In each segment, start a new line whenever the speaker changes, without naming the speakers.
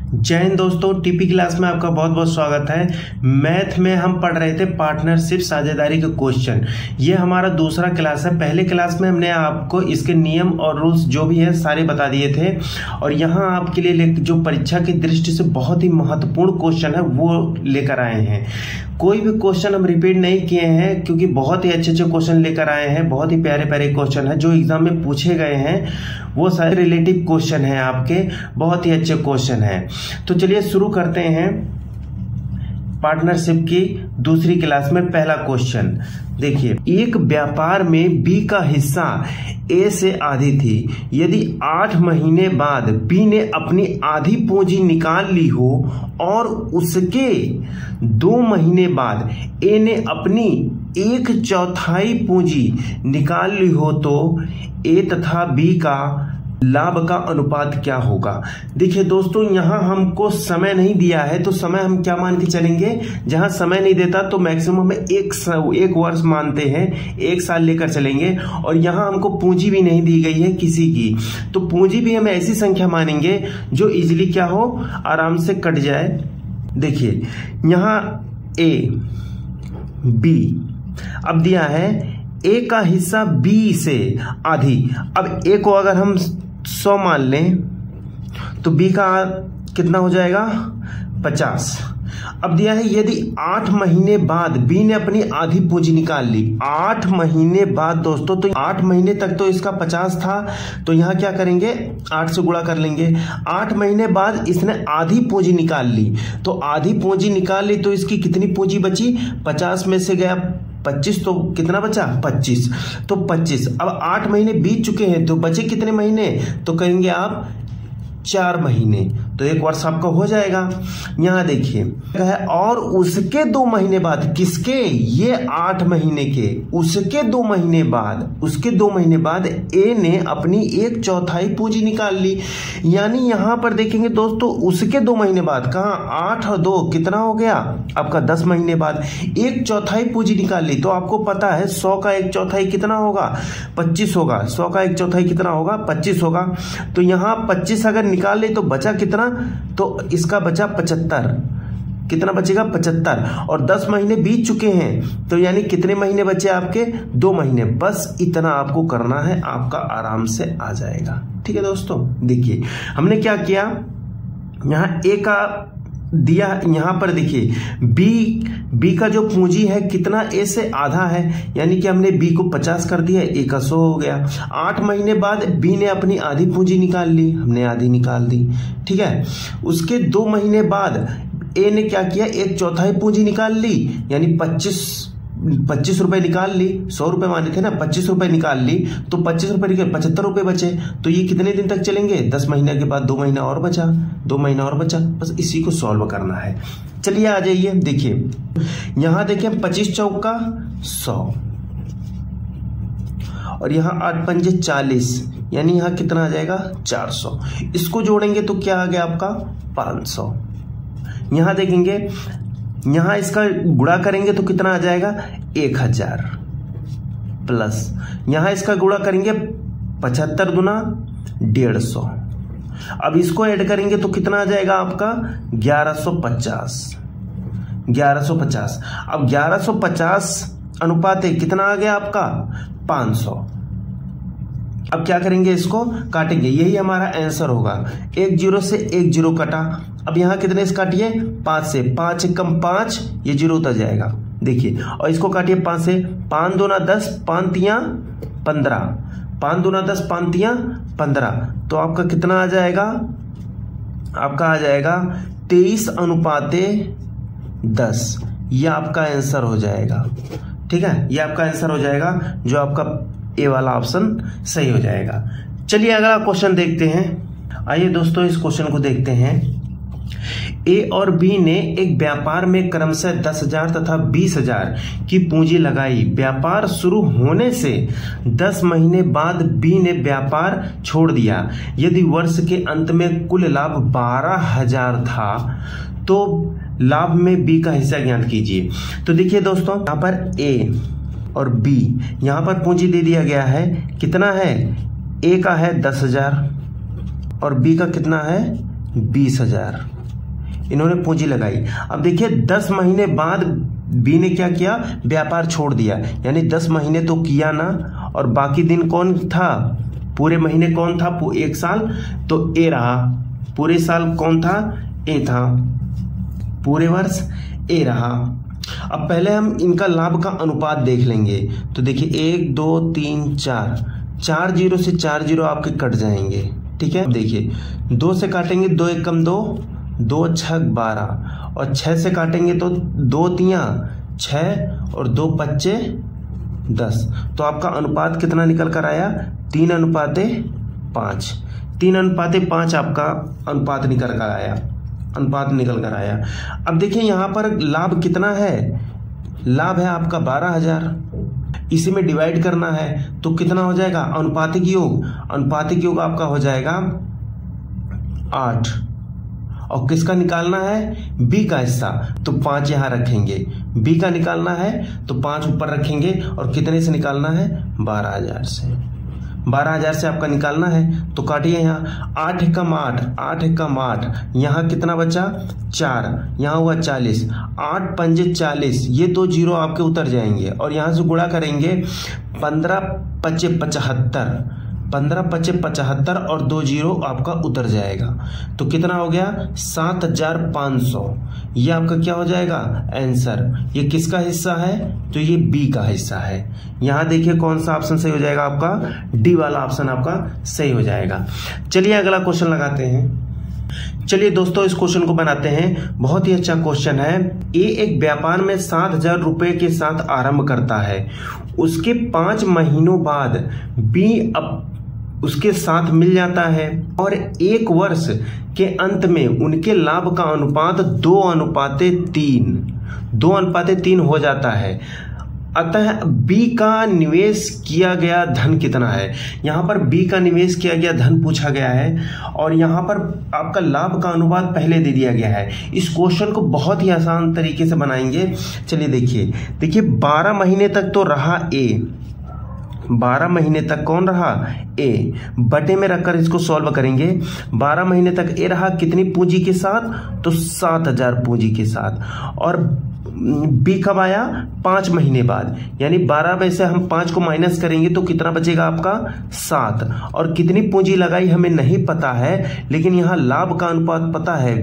जय हिंद दोस्तों, TP class में आपका बहुत बहुत स्वागत है। मैथ में हम पढ़ रहे थे पार्टनरशिप साझेदारी के क्वेश्चन। ये हमारा दूसरा क्लास है। पहले क्लास में हमने आपको इसके नियम और रूल्स जो भी है सारे बता दिए थे, और यहाँ आपके लिए जो परीक्षा की दृष्टि से बहुत ही महत्वपूर्ण क्वेश्चन है वो लेकर आए हैं। कोई भी क्वेश्चन हम रिपीट नहीं किए हैं, क्योंकि बहुत ही अच्छे अच्छे क्वेश्चन लेकर आए हैं। बहुत ही प्यारे प्यारे क्वेश्चन है जो एग्जाम में पूछे गए हैं, वो सारे रिलेटिव क्वेश्चन हैं आपके, बहुत ही अच्छे क्वेश्चन हैं। तो चलिए शुरू करते हैं पार्टनरशिप की दूसरी क्लास में। पहला क्वेश्चन देखिए, एक व्यापार में बी का हिस्सा ए से आधी थी। यदि 8 महीने बाद बी ने अपनी आधी पूंजी निकाल ली हो और उसके 2 महीने बाद ए ने अपनी 1/4 पूंजी निकाल ली हो, तो ए तथा बी का लाभ का अनुपात क्या होगा। देखिए दोस्तों, यहां हमको समय नहीं दिया है, तो समय हम क्या मान के चलेंगे। जहां समय नहीं देता तो मैक्सिमम में एक वर्ष मानते हैं, 1 साल लेकर चलेंगे। और यहां हमको पूंजी भी नहीं दी गई है किसी की, तो पूंजी भी हम ऐसी संख्या मानेंगे जो इजीली क्या हो, आराम से कट जाए। देखिए यहां ए बी अब दिया है, ए का हिस्सा बी से आधी। अब ए को अगर हम 100 मान लें तो बी का कितना हो जाएगा, 50। अब दिया है, यदि 8 महीने बाद बी ने अपनी आधी पूंजी निकाल ली। 8 महीने बाद दोस्तों, तो 8 महीने तक तो इसका 50 था, तो यहां क्या करेंगे, 8 से गुणा कर लेंगे। 8 महीने बाद इसने आधी पूंजी निकाल ली, तो आधी पूंजी निकाल ली तो इसकी कितनी पूंजी बची, 50 में से गया 25, तो कितना बचा, 25। तो 25, अब 8 महीने बीत चुके हैं, तो बचे कितने महीने, तो करेंगे आप 4 महीने, तो 1 वर्ष आपका हो जाएगा। यहां देखिए और उसके 2 महीने बाद, किसके, ये 8 महीने के, उसके 2 महीने बाद ए ने अपनी 1/4 पूंजी निकाल ली। यानी यहां पर देखेंगे दोस्तों, उसके 2 महीने बाद, कहां, 8 और 2 कितना हो गया आपका, 10 महीने बाद 1/4 पूंजी निकाल ली। तो आपको पता है 100 का 1/4 कितना होगा, 25 होगा। 100 का 1/4 कितना होगा, 25 होगा। तो यहां 25 अगर निकाल ले तो बचा कितना, तो इसका बचा 75। कितना बचेगा, 75। और 10 महीने बीत चुके हैं, तो यानी कितने महीने बचे आपके, 2 महीने। बस इतना आपको करना है, आपका आराम से आ जाएगा। ठीक है दोस्तों, देखिए हमने क्या किया, यहां ए का दिया, यहां पर देखिए बी का जो पूंजी है कितना, ए से आधा है, यानी कि हमने बी को 50 कर दिया, ए का 100 हो गया। 8 महीने बाद बी ने अपनी आधी पूंजी निकाल ली, हमने आधी निकाल दी। ठीक है, उसके 2 महीने बाद ए ने क्या किया, 1/4 पूंजी निकाल ली, यानी 25 रुपए निकाल ली। 100 रुपए माने थे ना, 25 रुपए निकाल ली, तो 25 रुपए निकल 75 रुपए बचे। तो ये कितने दिन तक चलेंगे, 10 महीने के बाद 2 महीना और बचा, 2 महीना और बचा। बस इसी को सॉल्व करना है। चलिए आ जाइए, देखिए यहां देखिए 25 चौका 100, और यहां 8 पंजे 40, यानी यहां कितना आ जाएगा, 400। इसको जोड़ेंगे तो क्या आ गया आपका, 500। यहां देखेंगे, यहां इसका गुणा करेंगे तो कितना आ जाएगा, 1000 प्लस यहां इसका गुणा करेंगे 75 गुना 150। अब इसको ऐड करेंगे तो कितना आ जाएगा आपका, 1150। अब 1150 अनुपात कितना आ गया आपका, 500। अब क्या करेंगे, इसको काटेंगे, यही हमारा आंसर होगा। 1 0 से 1 0 कटा। अब यहां कितने से काटिए, 5 से, 5 कम 5, ये 0 उतर जाएगा। देखिए, और इसको काटिए 5 से, 5 दूना 10, 5 तिया 15, 5 दूना 10, 5 तिया 15। तो आपका कितना आ जाएगा, आपका आ जाएगा 23:10। ये आपका आंसर हो जाएगा। ठीक है, ये आपका आंसर हो जाएगा, जो आपका ए वाला ऑप्शन सही हो जाएगा। चलिए अगला क्वेश्चन देखते हैं। आइए दोस्तों, इस क्वेश्चन को देखते हैं। ए और बी ने एक व्यापार में क्रमशः 10,000 तथा 20,000 की पूंजी लगाई। व्यापार शुरू होने से 10 महीने बाद बी ने व्यापार छोड़ दिया। यदि वर्ष के अंत में कुल लाभ 12,000 था, तो लाभ में बी का हिस्सा ज्ञात कीजिए। तो देखिए दोस्तों, यहां पर ए और बी, यहां पर पूंजी दे दिया गया है, कितना है, ए का है 10,000 और बी का कितना है 20,000। इन्होंने पूंजी लगाई। अब देखिए 10 महीने बाद बी ने क्या किया, व्यापार छोड़ दिया, यानी 10 महीने तो किया ना, और बाकी दिन कौन था, पूरे महीने कौन था, एक साल, तो ए रहा, पूरे साल कौन था, ए था, पूरे वर्ष ए रहा। अब पहले हम इनका लाभ का अनुपात देख लेंगे। तो देखिए 1 2 3 4 जीरो से 4 जीरो आपके कट जाएंगे, ठीक है। देखिए 2 से काटेंगे, 2 एकम 2, 2 छक 12, और 6 से काटेंगे तो 2 तियां 6 और 2 पच्चे 10। तो आपका अनुपात कितना निकल कर आया, 3:5। 3:5 आपका अनुपात निकल कर आया। अब देखिए यहां पर लाभ कितना है, लाभ है आपका 12,000। इसी में डिवाइड करना है तो कितना हो जाएगा, अनुपातिक योग आपका हो जाएगा 8। और किसका निकालना है, बी का हिस्सा, तो 5 यहां रखेंगे। बी का निकालना है तो 5 ऊपर रखेंगे, और कितने से निकालना है, 12,000 से। 12,000 से आपका निकालना है तो काटिए यहाँ, 8 एकम 8, 8 एकम 8, यहाँ कितना बचा 4, यहाँ हुआ 40, 8 पंजे 40, ये 2 जीरो आपके उतर जाएंगे, और यहाँ से गुणा करेंगे 15 पच्चे 75, 15 पच्चे 75, और 2 जीरो आपका उतर जाएगा। तो कितना हो गया, 7,500। ये आपका क्या हो जाएगा, आंसर। ये किसका हिस्सा है, तो ये बी का हिस्सा है। यहां देखिए कौन सा ऑप्शन सही हो जाएगा, आपका डी वाला ऑप्शन आपका सही हो जाएगा। चलिए अगला क्वेश्चन लगाते हैं। चलिए दोस्तों इस क्वेश्चन को बनाते हैं, बहुत ही अच्छा क्वेश्चन है। ए एक व्यापार में 7,000 रुपए के साथ आरंभ करता है, उसके 5 महीनों बाद बी अब उसके साथ मिल जाता है, और 1 वर्ष के अंत में उनके लाभ का अनुपात 2:3 हो जाता है। अतः बी का निवेश किया गया धन कितना है। यहां पर बी का निवेश किया गया धन पूछा गया है, और यहां पर आपका लाभ का अनुपात पहले दे दिया गया है। इस क्वेश्चन को बहुत ही आसान तरीके से बनाएंगे। चलिए देखिए 12 महीने तक तो रहा ए, 12 महीने तक कौन रहा, ए, बटे में रखकर इसको सॉल्व करेंगे। 12 महीने तक ए रहा, कितनी पूंजी के साथ, तो 7,000 पूंजी के साथ। और बी कब आया, 5 महीने बाद, यानी 12 में से हम 5 को माइनस करेंगे तो कितना बचेगा आपका 7। और कितनी पूंजी लगाई हमें नहीं पता है, लेकिन यहां लाभ का अनुपात पता है,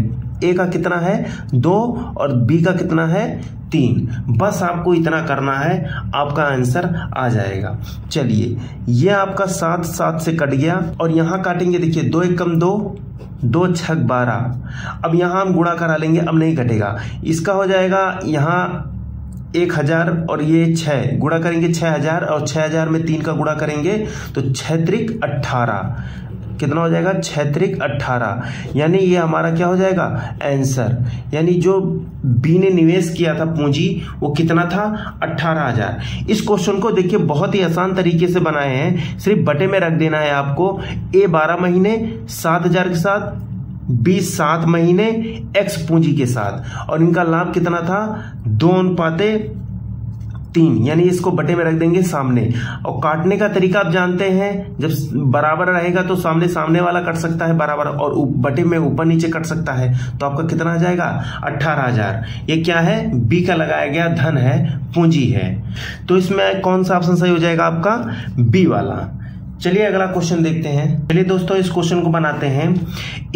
ए का कितना है 2 और बी का कितना है 3। बस आपको इतना करना है, आपका आंसर आ जाएगा। चलिए ये आपका 7 से कट गया, और यहां काटेंगे, देखिए 2 एकम 2, 2 छक 12। अब यहां हम गुणा करा लेंगे, अब नहीं कटेगा, इसका हो जाएगा यहाँ 1,000 और ये 6, गुणा करेंगे 6,000, और 6,000 में 3 का गुणा करेंगे तो 6 त्रिक 18, कितना हो जाएगा 6 त्रिक 18, यानी ये हमारा क्या हो जाएगा आंसर। यानी जो बी ने निवेश किया था पूंजी वो कितना था 18,000। इस क्वेश्चन को देखिए बहुत ही आसान तरीके से बनाए हैं, सिर्फ बटे में रख देना है आपको। ए 12 महीने 7,000 के साथ, बी 7 महीने एक्स पूंजी के साथ, और इनका लाभ कितना था 2:3, यानी इसको बटे में रख देंगे सामने। और काटने का तरीका आप जानते हैं, जब बराबर रहेगा तो सामने वाला कट सकता है बराबर, और बटे में ऊपर नीचे कट सकता है। तो आपका कितना आ जाएगा 18,000। ये क्या है, बी का लगाया गया धन है, पूंजी है। तो इसमें कौन सा ऑप्शन सही हो जाएगा आपका, बी वाला। चलिए अगला क्वेश्चन देखते हैं। चलिए दोस्तों इस क्वेश्चन को बनाते हैं।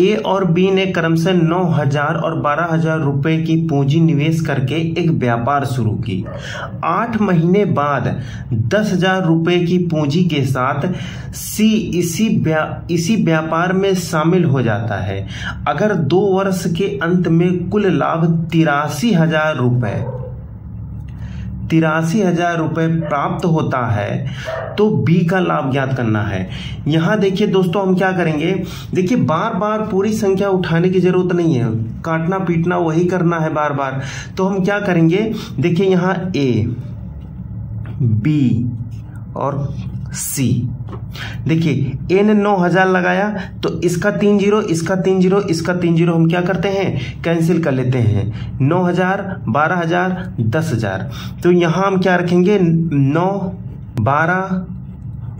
ए और बी ने क्रमशः 9,000 और 12,000 रुपए की पूंजी निवेश करके एक व्यापार शुरू की। 8 महीने बाद 10,000 रुपए की पूंजी के साथ सी इसी व्यापार में शामिल हो जाता है। अगर 2 वर्ष के अंत में कुल लाभ 83,000 रुपए 83,000 रुपए प्राप्त होता है तो बी का लाभ ज्ञात करना है। यहां देखिए दोस्तों हम क्या करेंगे, देखिए बार बार पूरी संख्या उठाने की जरूरत नहीं है, काटना पीटना वही करना है बार बार। तो हम क्या करेंगे, देखिए यहां ए, बी और सी। देखिए ए ने 9,000 लगाया तो इसका 3 जीरो, इसका 3 जीरो, इसका 3 जीरो, हम क्या करते हैं कैंसिल कर लेते हैं। 9,000, 12,000, 10,000। तो यहां हम क्या रखेंगे 9, 12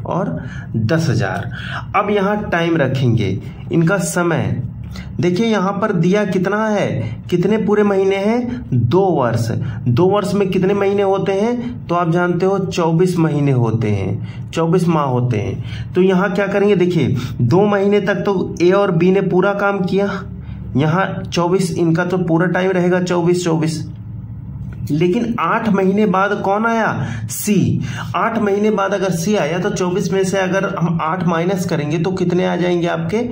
और 10,000। अब यहां टाइम रखेंगे, इनका समय देखिए यहां पर दिया कितना है, कितने पूरे महीने हैं, 2 वर्ष। 2 वर्ष में कितने महीने होते हैं, तो आप जानते हो 24 महीने होते हैं, 24 माह होते हैं। तो यहां क्या करेंगे, देखिए 2 महीने तक तो ए और बी ने पूरा काम किया, यहां 24 इनका तो पूरा टाइम रहेगा 24। लेकिन 8 महीने बाद कौन आया, सी। 8 महीने बाद अगर सी आया तो 24 में से अगर हम 8 माइनस करेंगे तो कितने आ जाएंगे आपके,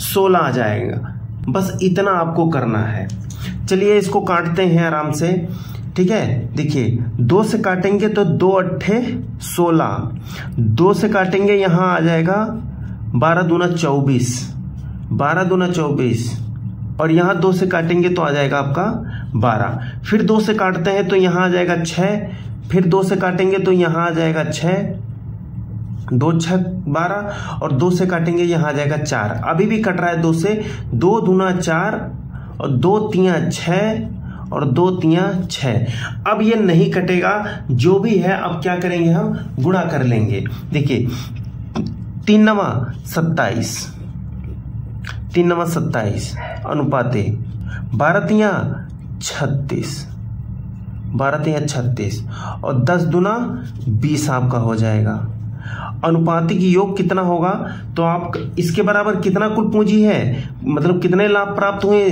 16 आ जाएगा। बस इतना आपको करना है। चलिए इसको काटते हैं आराम से, ठीक है। देखिए 2 से काटेंगे तो 2 अट्ठे 16, 2 से काटेंगे यहां आ जाएगा 12 दूना 24, 12 दूना 24, और यहां 2 से काटेंगे तो आ जाएगा आपका 12। फिर 2 से काटते हैं तो यहां आ जाएगा 6, फिर 2 से काटेंगे तो यहां आ जाएगा 6, 2 6 12, और 2 से काटेंगे यहां आ जाएगा 4। अभी भी कट रहा है 2 से, 2 दूना 4 और 2 तिया 6 और 2 तिया 6। अब ये नहीं कटेगा, जो भी है अब क्या करेंगे, हम गुणा कर लेंगे। देखिए 3 नवा 27, 3 नवा 27 अनुपाते 12 तिया 36, 12 तिया 36, और 10 दूना 20 आपका हो जाएगा। अनुपातिक योग कितना होगा, तो आप इसके बराबर कितना कुल पूंजी है, मतलब कितने लाभ प्राप्त हुए,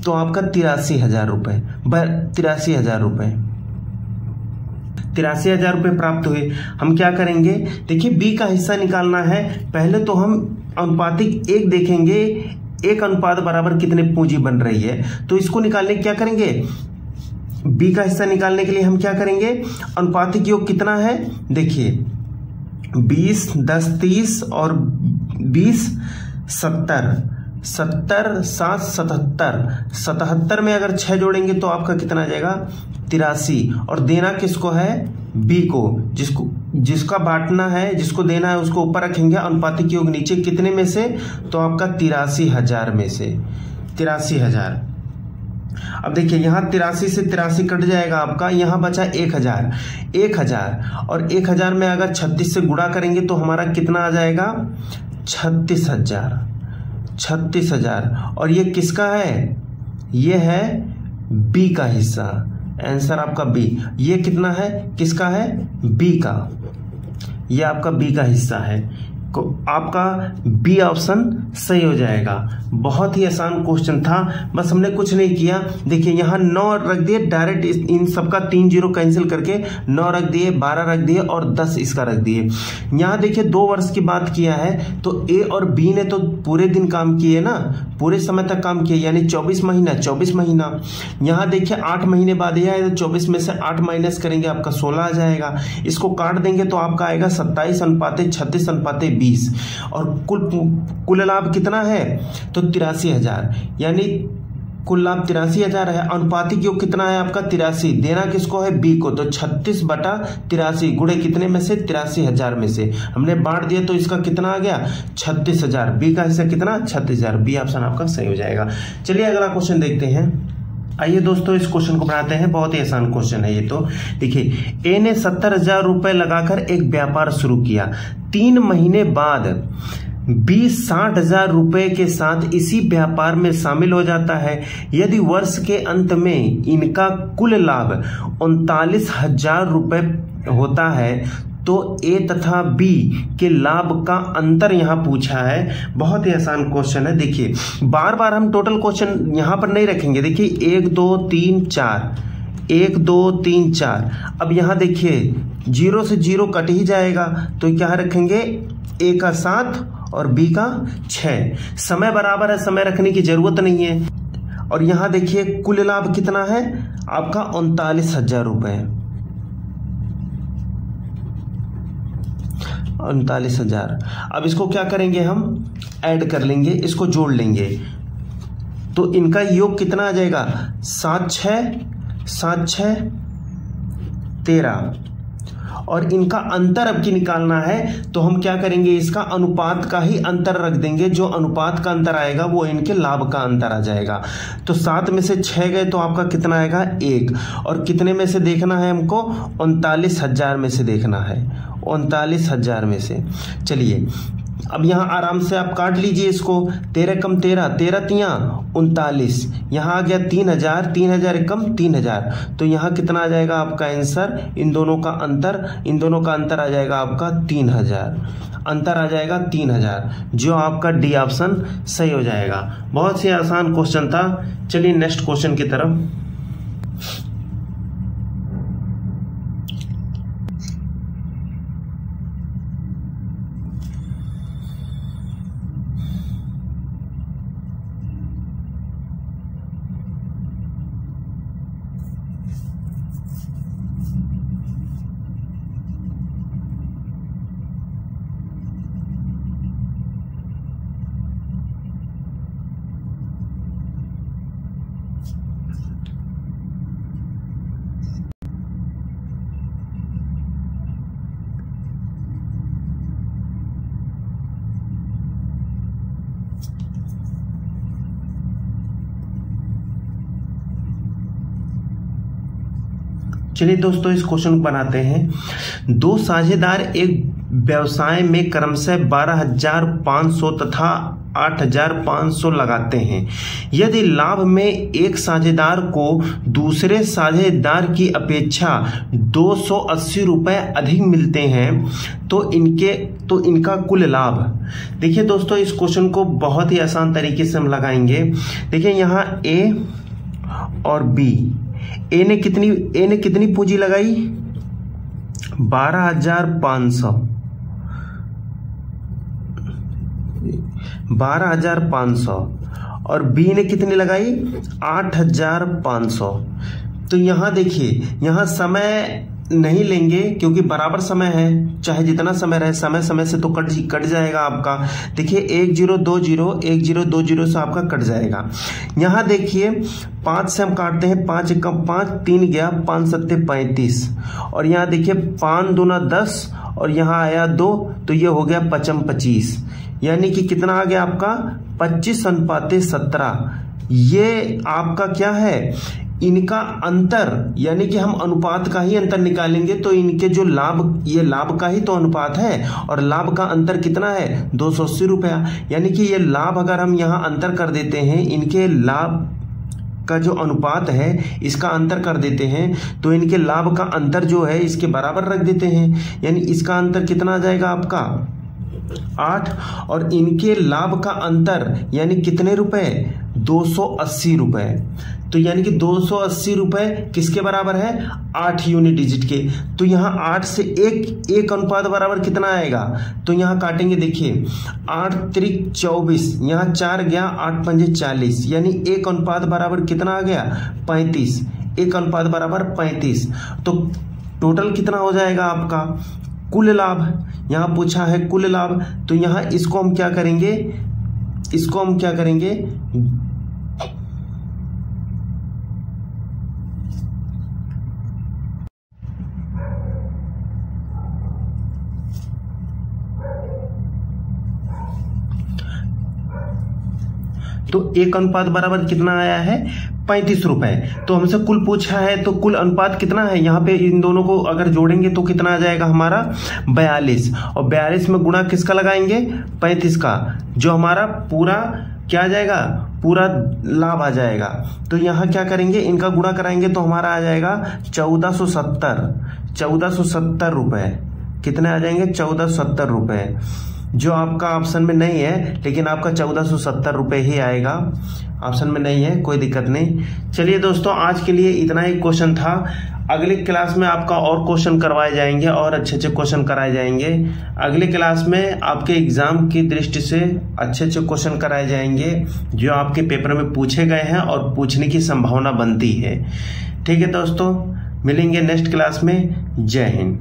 तो आपका 83,000 रुपए, 83,000 रुपए, 83,000 रुपए प्राप्त हुए। हम क्या करेंगे, देखिए बी का हिस्सा निकालना है। पहले तो हम अनुपातिक 1 देखेंगे, 1 अनुपात बराबर कितने पूंजी बन रही है, तो इसको निकालने क्या करेंगे, बी का हिस्सा निकालने के लिए हम क्या करेंगे, अनुपातिक योग कितना है, देखिए 20 10 30 और 20 70, 70 7 77, 77 में अगर 6 जोड़ेंगे तो आपका कितना आ जाएगा, 83। और देना किसको है, बी को, जिसका बांटना है, जिसको देना है उसको ऊपर रखेंगे, अनुपातिक योग नीचे, कितने में से, तो आपका 83,000 में से, 83,000। अब देखिए यहां 83 से 83 कट जाएगा आपका, यहां बचा 1,000, 1,000, और 1,000 में अगर 36 से गुणा करेंगे तो हमारा कितना आ जाएगा, 36,000, 36,000। और ये किसका है, ये है बी का हिस्सा, आंसर आपका बी। ये कितना है, किसका है, बी का, ये आपका बी का हिस्सा है, आपका बी ऑप्शन सही हो जाएगा। बहुत ही आसान क्वेश्चन था, बस हमने कुछ नहीं किया। देखिए यहाँ 9 रख दिए डायरेक्ट, इन सबका 3 जीरो कैंसिल करके 9 रख दिए, 12 रख दिए और 10 इसका रख दिए। यहाँ देखिए 2 वर्ष की बात किया है तो ए और बी ने तो पूरे दिन काम किए ना, पूरे समय तक काम किए, यानी 24 महीना 24 महीना। यहाँ देखिए 8 महीने बाद यह है तो 24 में से 8 माइनस करेंगे आपका 16 आ जाएगा। इसको काट देंगे तो आपका आएगा 27:36:20 और कुल लाभ कितना है तो 83,000, यानी कुल लाभ 83,000 है। अनुपातिक योग कितना है आपका 83, देना किसको है बी को, तो 36/83 गुणे कितने में से 83,000 में से हमने बांट दिया तो इसका कितना आ गया 36,000। बी का हिस्सा कितना 36,000, बी ऑप्शन आपका सही हो जाएगा। चलिए अगला क्वेश्चन देखते हैं। आइए दोस्तों इस क्वेश्चन को बनाते हैं, बहुत ही आसान क्वेश्चन है ये तो। देखिए ए ने 70,000 रुपए लगाकर एक व्यापार शुरू किया, 3 महीने बाद बी 60,000 रुपए के साथ इसी व्यापार में शामिल हो जाता है। यदि वर्ष के अंत में इनका कुल लाभ 39,000 रुपए होता है तो ए तथा बी के लाभ का अंतर यहां पूछा है। बहुत ही आसान क्वेश्चन है। देखिए बार बार हम टोटल क्वेश्चन यहां पर नहीं रखेंगे। देखिए 1 2 3 4, 1 2 3 4। अब यहां देखिए 0 से 0 कट ही जाएगा तो क्या रखेंगे ए का 7 और बी का 6। समय बराबर है, समय रखने की जरूरत नहीं है। और यहां देखिए कुल लाभ कितना है आपका 39,000 रुपए, 39,000। अब इसको क्या करेंगे हम ऐड कर लेंगे, इसको जोड़ लेंगे तो इनका योग कितना आ जाएगा 7 6 7 6 13। और इनका अंतर अब की निकालना है तो हम क्या करेंगे, इसका अनुपात का ही अंतर रख देंगे। जो अनुपात का अंतर आएगा वो इनके लाभ का अंतर आ जाएगा। तो 7 में से 6 गए तो आपका कितना आएगा 1। और कितने में से देखना है हमको 39,000 में से देखना है, 39,000 में से। चलिए अब यहाँ आराम से आप काट लीजिए इसको, 13 कम 13, 13 तियां 39, यहाँ आ गया 3000, 3000 कम 3000, तो यहाँ कितना आ जाएगा आपका आंसर, इन दोनों का अंतर आ जाएगा आपका 3000, अंतर आ जाएगा 3000, जो आपका डी ऑप्शन सही हो जाएगा। बहुत ही आसान क्वेश्चन था। चलिए नेक्स्ट क्वेश्चन की तरफ। चलिए दोस्तों इस क्वेश्चन को बनाते हैं। दो साझेदार एक व्यवसाय में क्रमशः 12,500 तथा 8,500 लगाते हैं। यदि लाभ में एक साझेदार को दूसरे साझेदार की अपेक्षा 280 रुपए अधिक मिलते हैं तो इनका कुल लाभ। देखिए दोस्तों इस क्वेश्चन को बहुत ही आसान तरीके से हम लगाएंगे। देखिए यहाँ ए और बी, ए ने कितनी पूंजी लगाई, 12,500 और बी ने कितनी लगाई 8,500। तो यहां देखिए, यहां समय नहीं लेंगे क्योंकि बराबर समय है, चाहे जितना समय रहे, समय से तो कट जाएगा आपका। देखिए 1020 से आपका कट जाएगा। यहाँ देखिए 5 से हम काटते हैं, 5 × 5 3 गया, 5 × 35 और यहाँ देखिए 5 दूना 10 और यहाँ आया 2, तो ये हो गया 25, यानी कि कितना आ गया आपका 25:17। ये आपका क्या है, इनका अंतर, यानी कि हम अनुपात का ही अंतर निकालेंगे तो इनके जो लाभ, ये लाभ का ही तो अनुपात है और लाभ का अंतर कितना है 280 रुपया। यानी कि ये लाभ अगर हम यहाँ अंतर कर देते हैं, इनके लाभ का जो अनुपात है इसका अंतर कर देते हैं तो इनके लाभ का अंतर जो है इसके बराबर रख देते हैं, यानी इसका अंतर कितना आ जाएगा आपका 8 और इनके लाभ का अंतर यानी कितने रुपए 280 रुपए। तो यानी कि 280 रुपए किसके बराबर है 8 यूनिट डिजिट के। तो यहाँ 8 से एक अनुपात बराबर कितना आएगा, तो यहाँ काटेंगे। देखिए 8 त्रिक 24, यहाँ 4 गया, 8 पंजे 40, यानी एक अनुपात बराबर कितना आ गया 35, एक अनुपात बराबर 35। तो टोटल कितना हो जाएगा आपका कुल लाभ, यहाँ पूछा है कुल लाभ। तो यहाँ इसको हम क्या करेंगे, तो एक अनुपात बराबर कितना आया है 35 रुपए। तो हमसे कुल पूछा है तो कुल अनुपात कितना है, यहाँ पे इन दोनों को अगर जोड़ेंगे तो कितना आ जाएगा हमारा 42 और 42 में गुणा किसका लगाएंगे 35 का, जो हमारा पूरा क्या आ जाएगा पूरा लाभ आ जाएगा। तो यहाँ क्या करेंगे, इनका गुणा कराएंगे तो हमारा आ जाएगा 1470 रुपए। कितने आ जाएंगे 1470 रुपए, जो आपका ऑप्शन में नहीं है, लेकिन आपका 1470 रुपए ही आएगा, ऑप्शन में नहीं है, कोई दिक्कत नहीं। चलिए दोस्तों आज के लिए इतना ही क्वेश्चन था। अगली क्लास में आपका और क्वेश्चन करवाए जाएंगे और अच्छे क्वेश्चन कराए जाएंगे। अगली क्लास में आपके एग्जाम की दृष्टि से अच्छे क्वेश्चन कराए जाएंगे जो आपके पेपर में पूछे गए हैं और पूछने की संभावना बनती है। ठीक है दोस्तों, मिलेंगे नेक्स्ट क्लास में। जय हिंद।